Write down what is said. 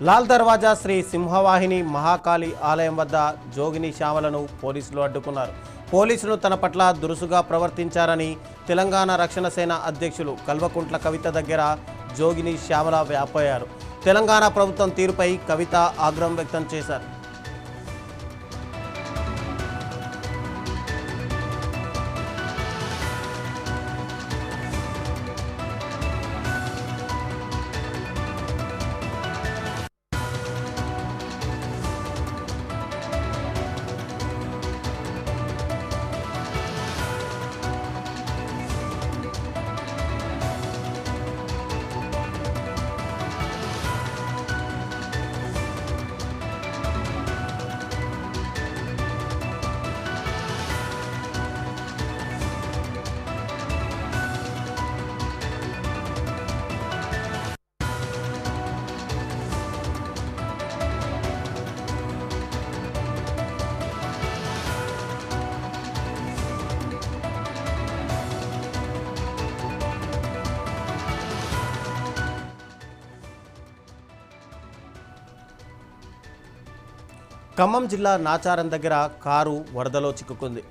లాల్ దర్వాజా శ్రీ సింహవాహిని మహాకాళి ఆలయం వద్ద జోగిని శ్యామలను పోలీసులు అడ్డుకున్నారు. పోలీసులు తన పట్ల దురుసుగా ప్రవర్తించారని తెలంగాణ రక్షణ సేన అధ్యక్షులు కల్వకుంట్ల కవిత దగ్గర జోగిని శ్యామల వ్యాపోయారు. తెలంగాణ ప్రభుత్వం తీరుపై కవిత ఆగ్రహం వ్యక్తం చేశారు. ఖమ్మం జిల్లా నాచారం దగ్గర కారు వరదలో చిక్కుకుంది.